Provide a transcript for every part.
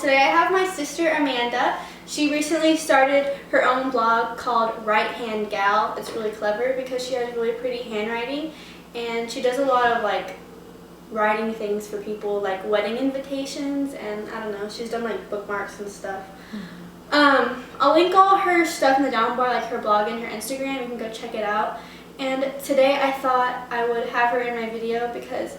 Today I have my sister Amanda. She recently started her own blog called Writehandgal. It's really clever because she has really pretty handwriting, and she does a lot of like writing things for people, like wedding invitations, and I don't know, she's done like bookmarks and stuff. I'll link all her stuff in the down bar, like her blog and her Instagram. You can go check it out. And today I thought I would have her in my video because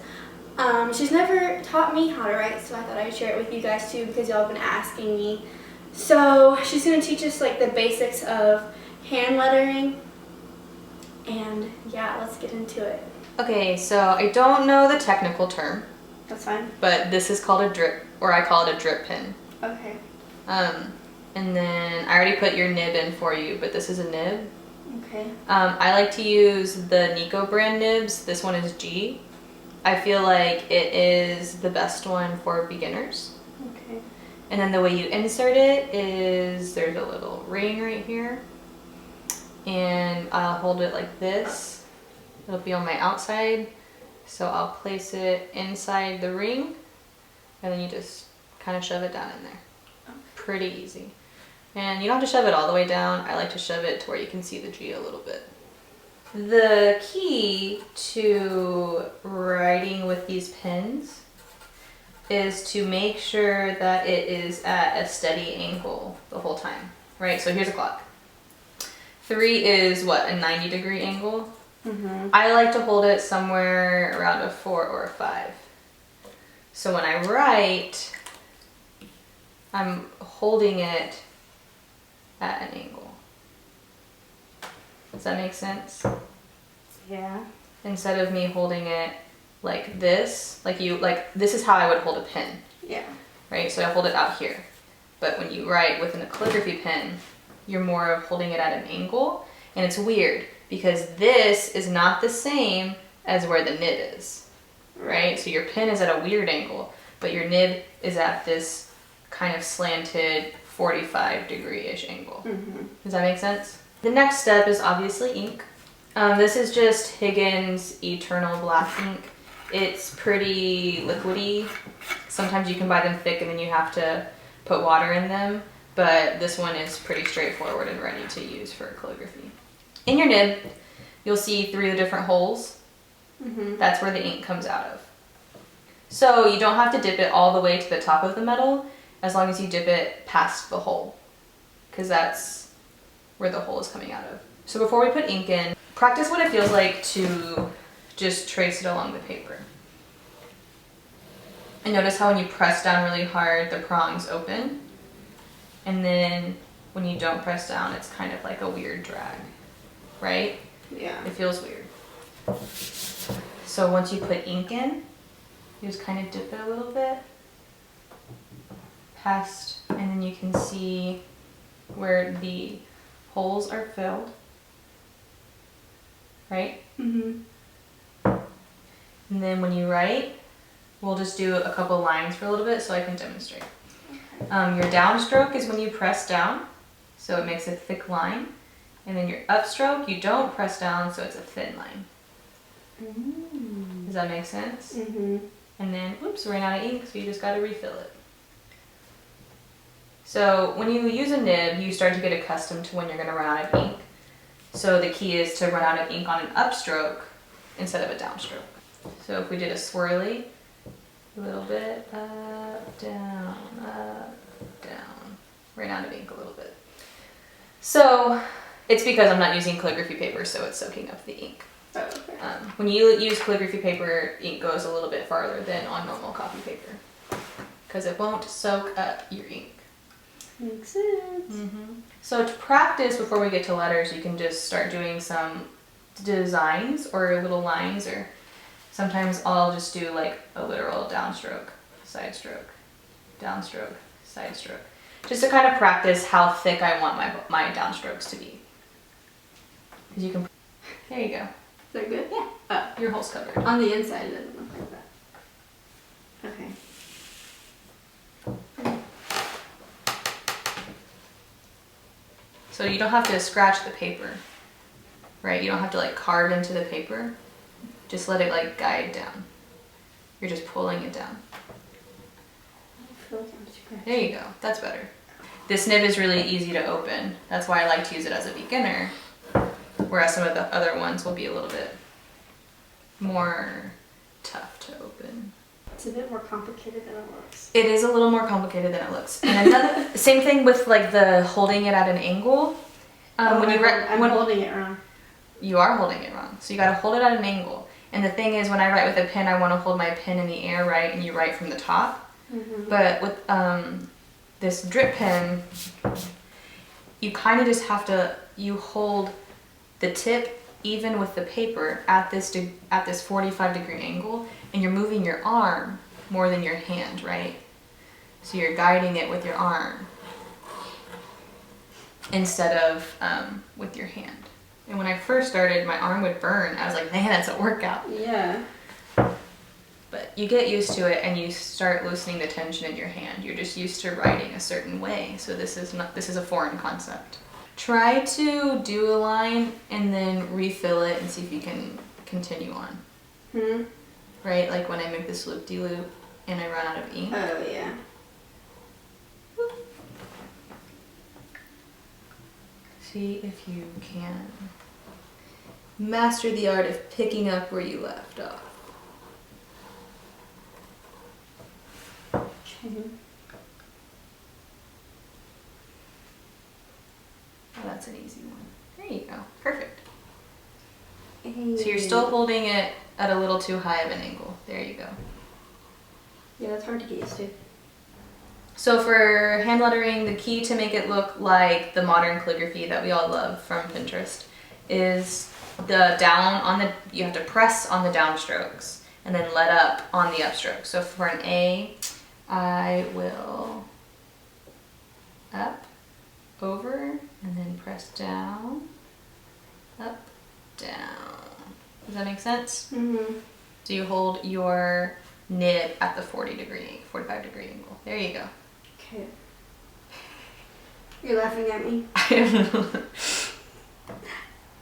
she's never taught me how to write, so I thought I'd share it with you guys too because y'all have been asking me. So she's going to teach us like the basics of hand lettering, and yeah, let's get into it. Okay, so I don't know the technical term. That's fine. But this is called a drip, or I call it a drip pin. Okay. And then I already put your nib in for you, but this is a nib. Okay. I like to use the Nico brand nibs. This one is G. I feel like it is the best one for beginners. Okay. And then the way you insert it is there's a little ring right here, and I'll hold it like this. It'll be on my outside, so I'll place it inside the ring, and then you just kind of shove it down in there. Okay. Pretty easy. And you don't have to shove it all the way down. I like to shove it to where you can see the G a little bit. The key to writing with these pins is to make sure that it is at a steady angle the whole time, right? So here's a clock. 3 is what, a 90-degree angle? Mm-hmm. I like to hold it somewhere around a 4 or a 5. So when I write, I'm holding it at an angle. Does that make sense? Yeah. Instead of me holding it like this, this is how I would hold a pen. Yeah. Right? So I hold it out here. But when you write with a calligraphy pen, you're more of holding it at an angle. And it's weird because this is not the same as where the nib is. Right? So your pen is at a weird angle, but your nib is at this kind of slanted 45-degree-ish angle. Mm-hmm. Does that make sense? The next step is obviously ink. This is just Higgins Eternal Black ink. It's pretty liquidy. Sometimes you can buy them thick and then you have to put water in them, but this one is pretty straightforward and ready to use for calligraphy. In your nib, you'll see 3 different holes. Mm-hmm. That's where the ink comes out of. So you don't have to dip it all the way to the top of the metal, as long as you dip it past the hole, because that's where the hole is coming out of. So before we put ink in, practice what it feels like to just trace it along the paper. And notice how when you press down really hard, the prongs open. And then when you don't press down, it's kind of like a weird drag, right? Yeah. It feels weird. So once you put ink in, you just kind of dip it a little bit past, and then you can see where the holes are filled, right? Mm-hmm. And then when you write, we'll just do a couple lines for a little bit so I can demonstrate. Okay. Your downstroke is when you press down, so it makes a thick line. And then your upstroke, you don't press down, so it's a thin line. Mm-hmm. Does that make sense? Mm-hmm. And then, oops, ran out of ink, so you just got to refill it. So when you use a nib, you start to get accustomed to when you're going to run out of ink. So the key is to run out of ink on an upstroke instead of a downstroke. So if we did a swirly, a little bit, up, down, ran out of ink a little bit. So it's because I'm not using calligraphy paper, so it's soaking up the ink. Oh, okay. When you use calligraphy paper, ink goes a little bit farther than on normal copy paper because it won't soak up your ink. Makes sense. Mm-hmm. So to practice before we get to letters, you can just start doing some designs or little lines, or sometimes I'll just do like a literal downstroke, side stroke, downstroke, side stroke, just to kind of practice how thick I want my downstrokes to be. Because you can, there you go. Is that good? Yeah. Oh. Your hole's covered. On the inside, it doesn't look like that. Okay. So you don't have to scratch the paper, right? You don't have to like carve into the paper. Just let it like guide down. You're just pulling it down. feel like I'm scratching. There you go. That's better. This nib is really easy to open. That's why I like to use it as a beginner, whereas some of the other ones will be a little bit more tough to open. It's a bit more complicated than it looks. It is a little more complicated than it looks. And another same thing with like the holding it at an angle. I'm holding it wrong. You are holding it wrong. So you gotta hold it at an angle. And the thing is, when I write with a pen, I want to hold my pen in the air, right? And you write from the top. Mm-hmm. But with this drip pen, you kind of just have to, you hold the tip even with the paper at this 45-degree angle, and you're moving your arm more than your hand, right? So you're guiding it with your arm instead of with your hand. And when I first started, my arm would burn. I was like, man, that's a workout. Yeah. But you get used to it and you start loosening the tension in your hand. You're just used to writing a certain way. So this is a foreign concept. Try to do a line and then refill it and see if you can continue on. Hmm. Right? Like when I make this loop-de-loop and I run out of ink. Oh, yeah. See if you can master the art of picking up where you left off. Okay. Oh, that's an easy one. There you go. Perfect. Hey. So you're still holding it at a little too high of an angle. There you go. Yeah, that's hard to get used to. So for hand lettering, the key to make it look like the modern calligraphy that we all love from Pinterest is you have to press on the downstrokes and then let up on the upstrokes. So for an A, I will up, over, and then press down, up, down. Does that make sense? Mm-hmm. So you hold your nib at the 45-degree angle. There you go. Okay. You're laughing at me? I don't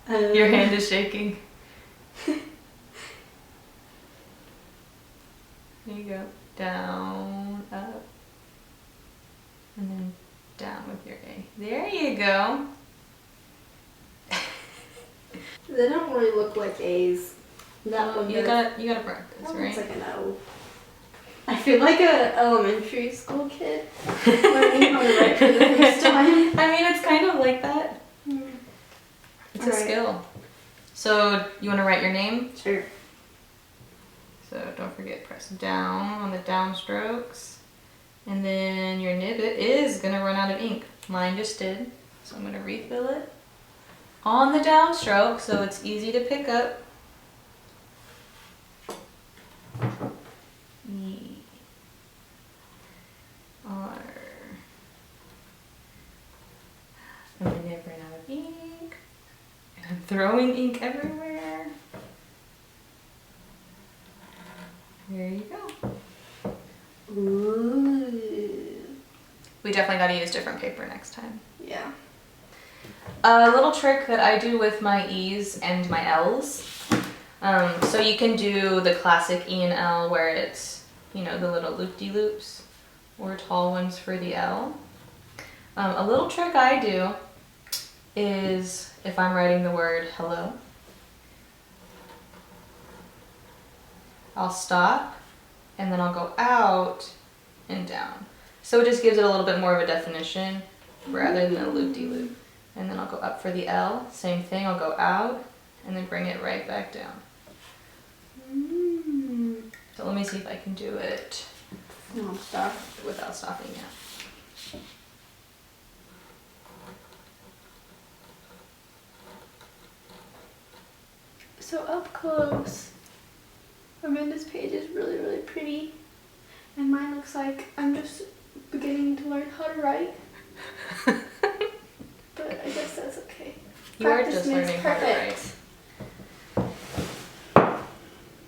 know. Your hand is shaking. There you go. Down, up, and then down with your A. There you go. They don't really look like A's. That one you does. gotta practice, That right? looks like an O. I feel like an elementary school kid learning how to write for the first time. I mean, it's kind of like that. Mm. It's a skill. So you want to write your name? Sure. So don't forget, press down on the downstrokes. And then your nib is going to run out of ink. Mine just did. So I'm going to refill it on the downstroke so it's easy to pick up. E, R. And my nib ran out of ink. And I'm throwing ink everywhere. There you go. Ooh. We definitely got to use different paper next time. Yeah. A little trick that I do with my E's and my L's. So you can do the classic E and L where it's, the little loop-de-loops, or tall ones for the L. A little trick I do is if I'm writing the word hello, I'll stop and then I'll go out and down. So it just gives it a little bit more of a definition rather than a loop-de-loop. And then I'll go up for the L, same thing, I'll go out and then bring it right back down. So let me see if I can do it No, stop. without stopping it. So up close, Amanda's page is really, really pretty. And mine looks like I'm just beginning to learn how to write. But I guess that's okay. You are Practice just makes learning how to write.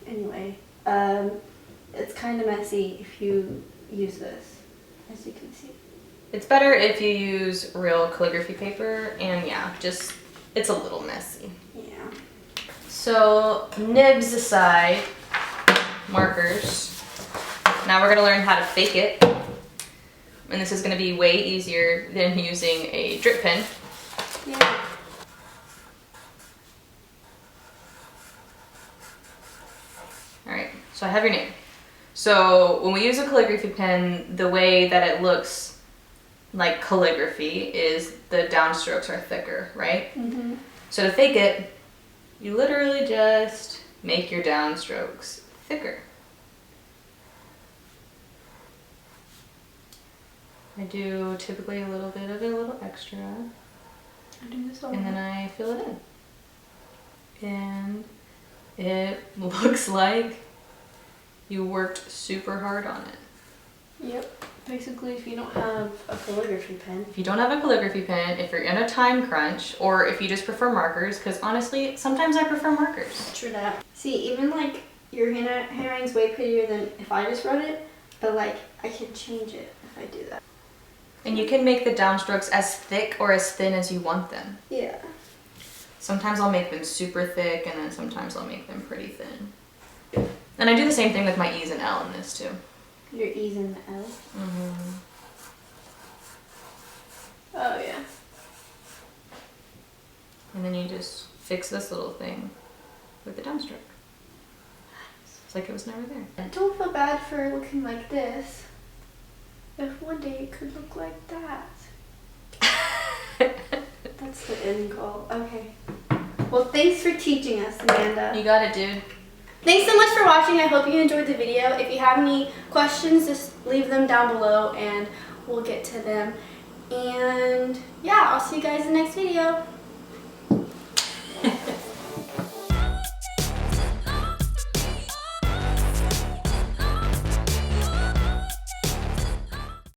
Anyway, it's kind of messy if you use this, as you can see. It's better if you use real calligraphy paper, and yeah, just, it's a little messy. Yeah. So, nibs aside, markers. Now we're gonna learn how to fake it. And this is going to be way easier than using a drip pen. Yeah. Alright, so I have your name. So when we use a calligraphy pen, the way that it looks like calligraphy is the downstrokes are thicker, right? Mm-hmm. So to fake it, you literally just make your downstrokes thicker. I do typically a little bit of it, a little extra. I do this all. And then I fill it in. And it looks like you worked super hard on it. Yep. Basically, if you don't have a calligraphy pen. If you don't have a calligraphy pen, if you're in a time crunch, or if you just prefer markers, because honestly, sometimes I prefer markers. True that. See, even like your handwriting's way prettier than if I just wrote it, but like I can change it if I do that. And you can make the downstrokes as thick or as thin as you want them. Yeah. Sometimes I'll make them super thick, and then sometimes I'll make them pretty thin. And I do the same thing with my E's and L in this too. Your E's and the L. Mm-hmm. Oh yeah. And then you just fix this little thing with the downstroke. It's like it was never there. Don't feel bad for looking like this. If one day it could look like that. That's the end goal. Okay. Well, thanks for teaching us, Amanda. You got it, dude. Thanks so much for watching. I hope you enjoyed the video. If you have any questions, just leave them down below and we'll get to them. And yeah, I'll see you guys in the next video.